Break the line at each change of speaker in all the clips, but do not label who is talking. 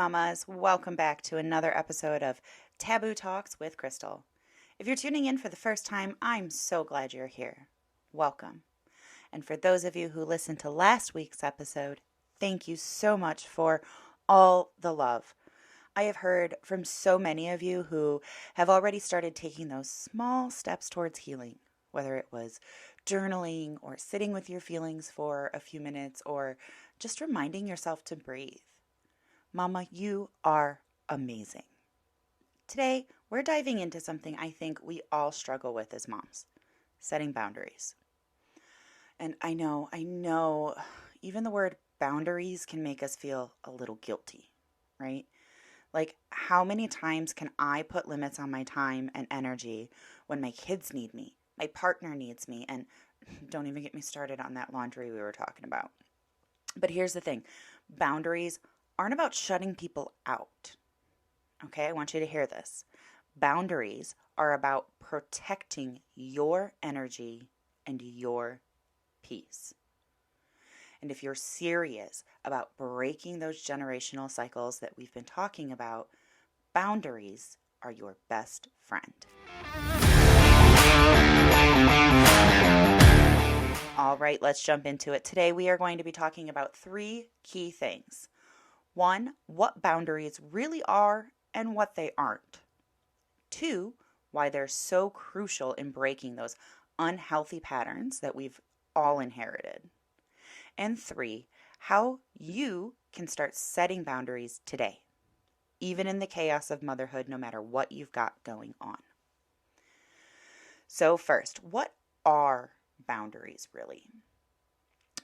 mamas. Welcome back to another episode of Taboo Talks with Crystal. If you're tuning in for the first time, I'm so glad you're here. Welcome. And for those of you who listened to last week's episode, thank you so much for all the love. I have heard from so many of you who have already started taking those small steps towards healing, whether it was journaling or sitting with your feelings for a few minutes or just reminding yourself to breathe. Mama, you are amazing. Today, we're diving into something I think we all struggle with as moms, setting boundaries. And I know, even the word boundaries can make us feel a little guilty, right? Like, how many times can I put limits on my time and energy when my kids need me, my partner needs me, and don't even get me started on that laundry we were talking about. But here's the thing, boundaries aren't about shutting people out. Okay, I want you to hear this. Boundaries are about protecting your energy and your peace. And if you're serious about breaking those generational cycles that we've been talking about, boundaries are your best friend. All right, let's jump into it. Today we are going to be talking about 3 key things. 1, what boundaries really are and what they aren't. 2, why they're so crucial in breaking those unhealthy patterns that we've all inherited. And 3, how you can start setting boundaries today, even in the chaos of motherhood, no matter what you've got going on. So first, what are boundaries really?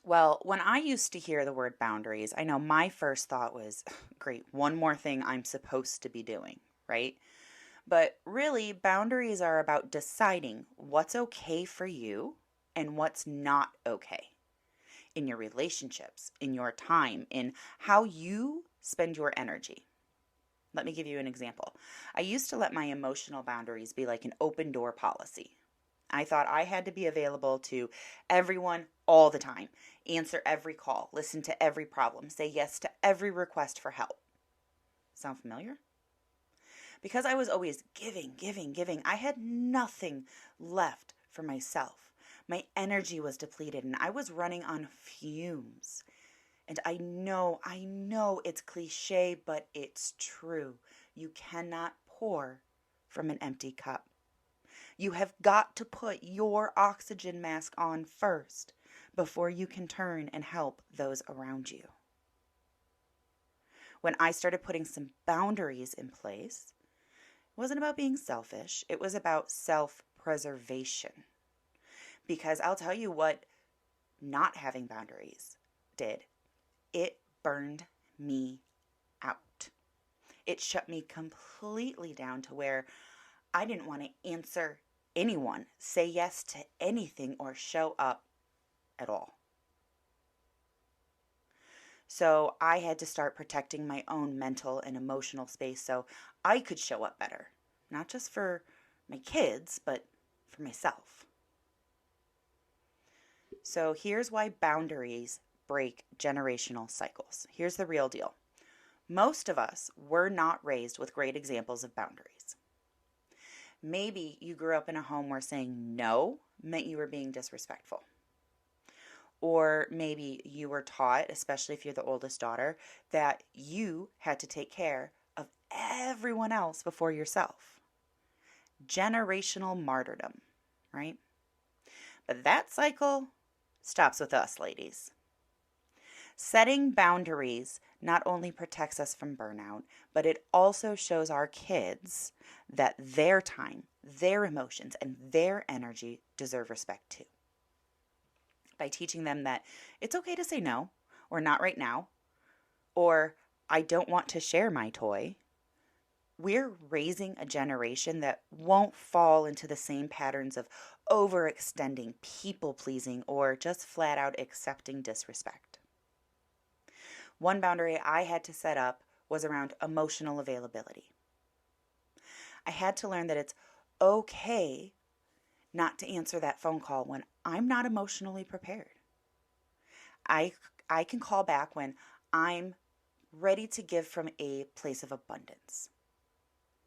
Well, when I used to hear the word boundaries, I know my first thought was, great, one more thing I'm supposed to be doing, right? But really, boundaries are about deciding what's okay for you and what's not okay in your relationships, in your time, in how you spend your energy. Let me give you an example. I used to let my emotional boundaries be like an open door policy. I thought I had to be available to everyone all the time, answer every call, listen to every problem, say yes to every request for help. Sound familiar? Because I was always giving, I had nothing left for myself. My energy was depleted and I was running on fumes. And I know it's cliche, but it's true. You cannot pour from an empty cup. You have got to put your oxygen mask on first before you can turn and help those around you. When I started putting some boundaries in place, it wasn't about being selfish. It was about self-preservation. Because I'll tell you what not having boundaries did. It burned me out. It shut me completely down to where I didn't want to answer anyone, say yes to anything, or show up at all. So I had to start protecting my own mental and emotional space so I could show up better, not just for my kids, but for myself. So here's why boundaries break generational cycles. Here's the real deal. Most of us were not raised with great examples of boundaries. Maybe you grew up in a home where saying no meant you were being disrespectful. Or maybe you were taught, especially if you're the oldest daughter, that you had to take care of everyone else before yourself. Generational martyrdom, right? But that cycle stops with us, ladies. Setting boundaries not only protects us from burnout, but it also shows our kids that their time, their emotions, and their energy deserve respect too. By teaching them that it's okay to say no, or not right now, or I don't want to share my toy, we're raising a generation that won't fall into the same patterns of overextending, people-pleasing, or just flat out accepting disrespect. One boundary I had to set up was around emotional availability. I had to learn that it's okay not to answer that phone call when I'm not emotionally prepared. I can call back when I'm ready to give from a place of abundance,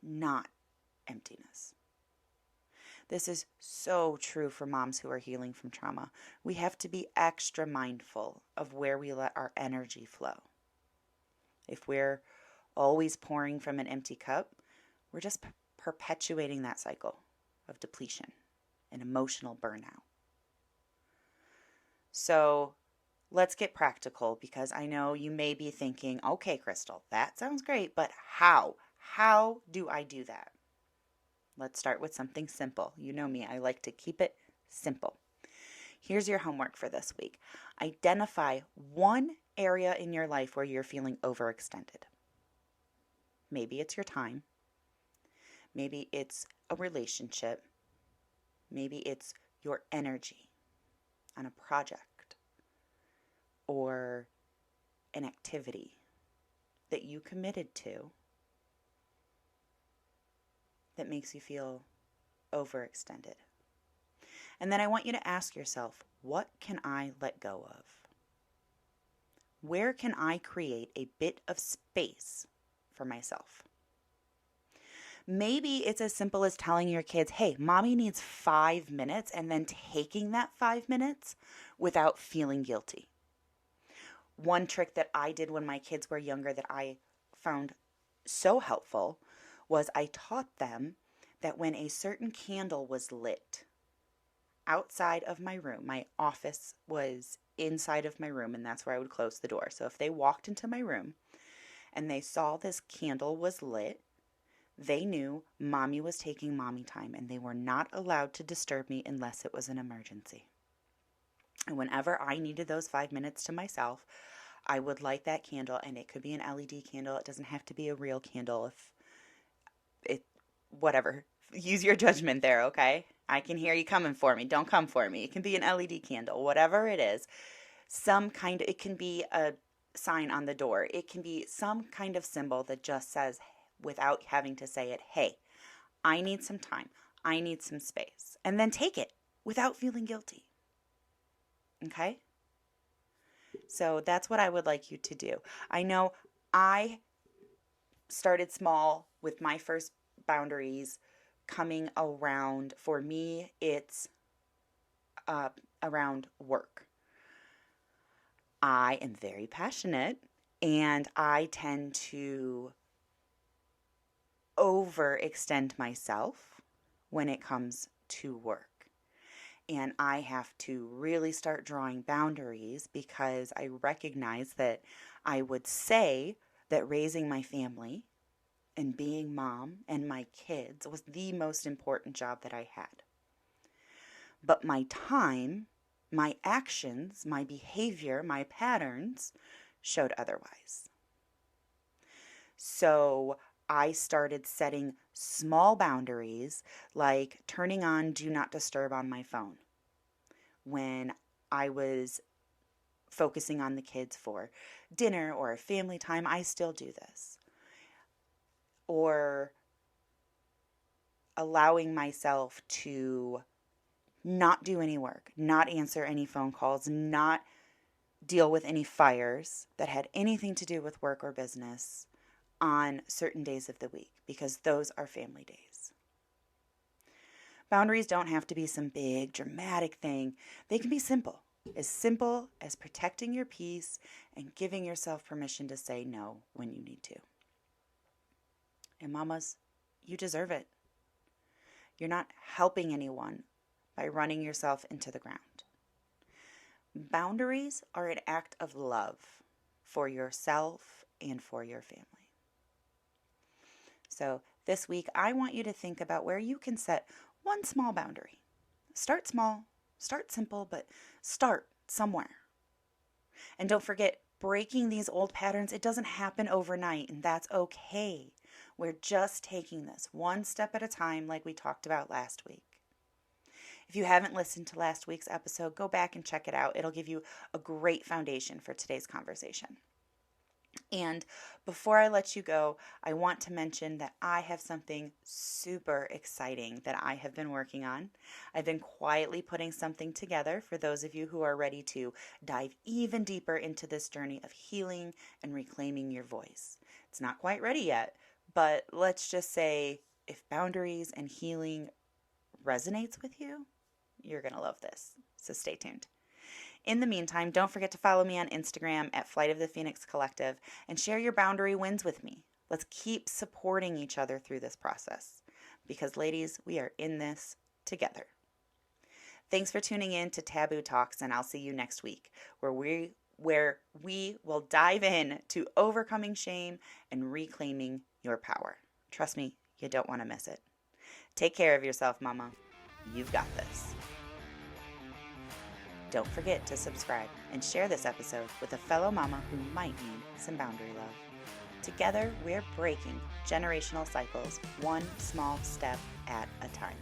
not emptiness. This is so true for moms who are healing from trauma. We have to be extra mindful of where we let our energy flow. If we're always pouring from an empty cup, we're just perpetuating that cycle of depletion and emotional burnout. So let's get practical, because I know you may be thinking, okay, Crystal, that sounds great, but how? How do I do that? Let's start with something simple. You know me, I like to keep it simple. Here's your homework for this week. Identify one area in your life where you're feeling overextended. Maybe it's your time. Maybe it's a relationship. Maybe it's your energy on a project or an activity that you committed to that makes you feel overextended. And then I want you to ask yourself, what can I let go of? Where can I create a bit of space for myself? Maybe it's as simple as telling your kids, hey, mommy needs 5 minutes, and then taking that 5 minutes without feeling guilty. One trick that I did when my kids were younger that I found so helpful was I taught them that when a certain candle was lit outside of my room, my office was inside of my room, and that's where I would close the door. So if they walked into my room and they saw this candle was lit, they knew mommy was taking mommy time, and they were not allowed to disturb me unless it was an emergency. And whenever I needed those 5 minutes to myself, I would light that candle, and it could be an LED candle. It doesn't have to be a real candle. If it, whatever, use your judgment there, okay? I can hear you coming for me. Don't come for me. It can be an LED candle, whatever it is. It can be a sign on the door. It can be some kind of symbol that just says, without having to say it, hey, I need some time. I need some space. And then take it without feeling guilty. Okay? So that's what I would like you to do. I know I started small with my first boundaries coming around, for me, it's around work. I am very passionate, and I tend to overextend myself when it comes to work. And I have to really start drawing boundaries, because I recognize that I would say that raising my family and being mom and my kids was the most important job that I had. But my time, my actions, my behavior, my patterns showed otherwise. So I started setting small boundaries, like turning on Do Not Disturb on my phone when I was focusing on the kids for dinner or family time. I still do this. Or allowing myself to not do any work, not answer any phone calls, not deal with any fires that had anything to do with work or business on certain days of the week, because those are family days. Boundaries don't have to be some big dramatic thing. They can be simple as protecting your peace and giving yourself permission to say no when you need to. And mamas, you deserve it. You're not helping anyone by running yourself into the ground. Boundaries are an act of love for yourself and for your family. So this week, I want you to think about where you can set one small boundary. Start small, start simple, but start somewhere. And don't forget, breaking these old patterns, it doesn't happen overnight, and that's okay. We're just taking this one step at a time, like we talked about last week. If you haven't listened to last week's episode, go back and check it out. It'll give you a great foundation for today's conversation. And before I let you go, I want to mention that I have something super exciting that I have been working on. I've been quietly putting something together for those of you who are ready to dive even deeper into this journey of healing and reclaiming your voice. It's not quite ready yet, but let's just say if boundaries and healing resonates with you, you're going to love this. So stay tuned. In the meantime, don't forget to follow me on Instagram at Flight of the Phoenix Collective and share your boundary wins with me. Let's keep supporting each other through this process because, ladies, we are in this together. Thanks for tuning in to Taboo Talks, and I'll see you next week where we will dive in to overcoming shame and reclaiming your power. Trust me, you don't want to miss it. Take care of yourself, Mama. You've got this. Don't forget to subscribe and share this episode with a fellow mama who might need some boundary love. Together, we're breaking generational cycles one small step at a time.